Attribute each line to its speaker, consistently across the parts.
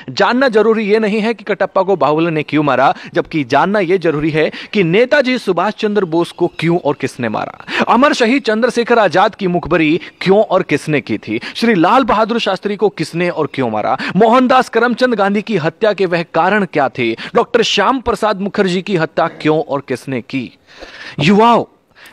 Speaker 1: जानना जरूरी यह नहीं है कि कटप्पा को बाहुबली ने क्यों मारा, जबकि जानना यह जरूरी है कि नेताजी सुभाष चंद्र बोस को क्यों और किसने मारा। अमर शहीद चंद्रशेखर आजाद की मुखबरी क्यों और किसने की थी। श्री लाल बहादुर शास्त्री को किसने और क्यों मारा। मोहनदास करमचंद गांधी की हत्या के वह कारण क्या थे। डॉक्टर श्याम प्रसाद मुखर्जी की हत्या क्यों और किसने की। युवाओं,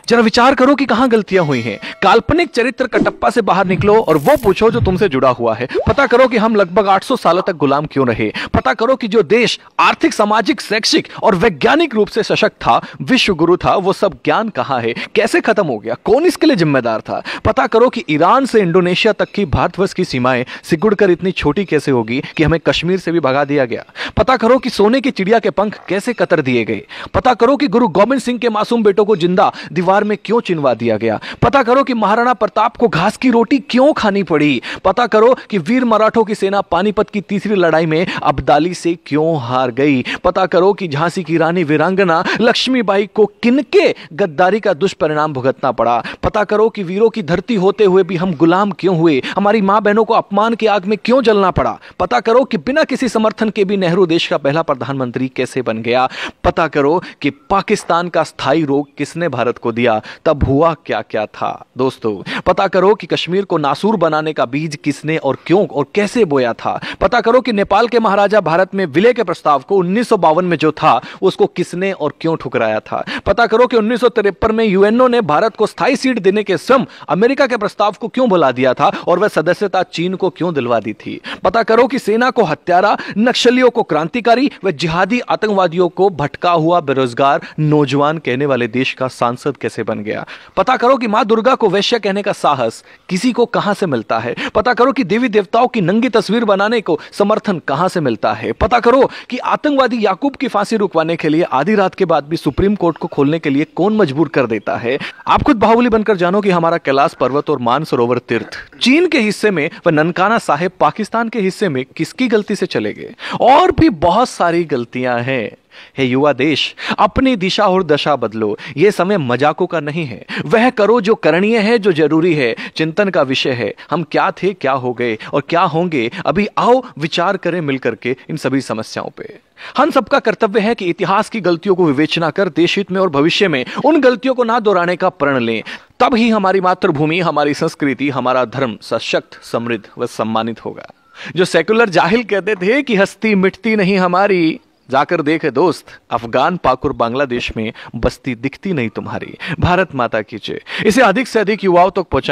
Speaker 1: जरा विचार करो कि कहां गलतियां हुई हैं। काल्पनिक चरित्र कटप्पा से बाहर निकलो और वो पूछो जो तुमसे जुड़ा हुआ है। पता करो कि हम लगभग 800 सालों तक गुलाम क्यों रहे। पता करो कि जो देश आर्थिक, सामाजिक, शैक्षिक और वैज्ञानिक रूप से सशक्त था, विश्व गुरु था, वो सब ज्ञान कहां है, कैसे खत्म हो गया, कौन इसके लिए जिम्मेदार था। पता करो कि ईरान से इंडोनेशिया तक की भारतवर्ष की सीमाएं सिकुड़कर इतनी छोटी कैसे होगी कि हमें कश्मीर से भी भगा दिया गया। पता करो कि सोने की चिड़िया के पंख कैसे कतर दिए गए। पता करो कि गुरु गोविंद सिंह के मासूम बेटों को जिंदा दीवार में क्यों चिनवा दिया गया। पता करो कि महाराणा प्रताप को घास की रोटी क्यों खानी पड़ी। पता करो कि वीर मराठों की सेना पानीपत की तीसरी लड़ाई में अब्दाली से क्यों हार गई। पता करो कि झांसी की रानी वीरांगना लक्ष्मीबाई को किनके गद्दारी का दुष्परिणाम भुगतना पड़ा। पता करो कि वीरों की धरती होते हुए भी हम गुलाम क्यों हुए, हमारी मां बहनों को अपमान की आग में क्यों जलना पड़ा। पता करो कि बिना किसी समर्थन के भी नेहरू देश का पहला प्रधानमंत्री कैसे बन गया। पता करो कि पाकिस्तान का स्थायी रोग किसने भारत को दिया, तब हुआ क्या क्या था। दोस्तों, पता करो कि कश्मीर को नासूर बनाने का बीज किसने और क्यों और कैसे बोया था। पता करो कि नेपाल के महाराजा भारत में विलय के प्रस्ताव को 1952 में जो था उसको किसने और क्यों ठुकराया था। पता करो कि 1953 में यूएनओ ने भारत को स्थायी सीट देने के स्वयं अमेरिका के प्रस्ताव को क्यों भुला दिया था और वह सदस्यता चीन को क्यों दिलवा दी थी। पता करो कि सेना को हत्यारा, नक्सलियों को क्रांतिकारी व जिहादी आतंकवादियों को भटका हुआ बेरोजगार नौजवान कहने वाले देश का सांसद कैसे बन गया। पता करो कि मां दुर्गा को वैश्य कहने का साहस किसी को कहां से मिलता है। पता करो कि देवी देवताओं की नंगी तस्वीर बनाने को समर्थन कहां से मिलता है। पता करो कि आतंकवादी याकूब की फांसी रुकवाने के लिए आधी रात के बाद भी सुप्रीम कोर्ट को खोलने के लिए कौन मजबूर कर देता है। आप खुद बाहुबली बनकर जानो कि हमारा कैलाश पर्वत और मानसरोवर तीर्थ चीन के हिस्से में व ननकाना साहिब पाकिस्तान के हिस्से में किसकी गलती से चले गए। और भी बहुत सारी गलतियां हैं। हे युवा देश, अपनी दिशा और दशा बदलो। यह समय मजाकों का नहीं है। वह करो जो करणीय है, जो जरूरी है, चिंतन का विषय है। हम क्या थे, क्या हो गए और क्या होंगे। अभी आओ विचार करें मिलकर के इन सभी समस्याओं पे। हम सबका कर्तव्य है कि इतिहास की गलतियों को विवेचना कर देश हित में और भविष्य में उन गलतियों को ना दोहराने का प्रण लें। तब ही हमारी मातृभूमि, हमारी संस्कृति, हमारा धर्म सशक्त, समृद्ध व सम्मानित होगा। जो सेकुलर जाहिल कहते थे कि हस्ती मिटती नहीं हमारी, जाकर देखे दोस्त, अफगान, पाक और बांग्लादेश में बस्ती दिखती नहीं तुम्हारी। भारत माता की जय। इसे अधिक से अधिक युवाओं तक पहुंचाएं।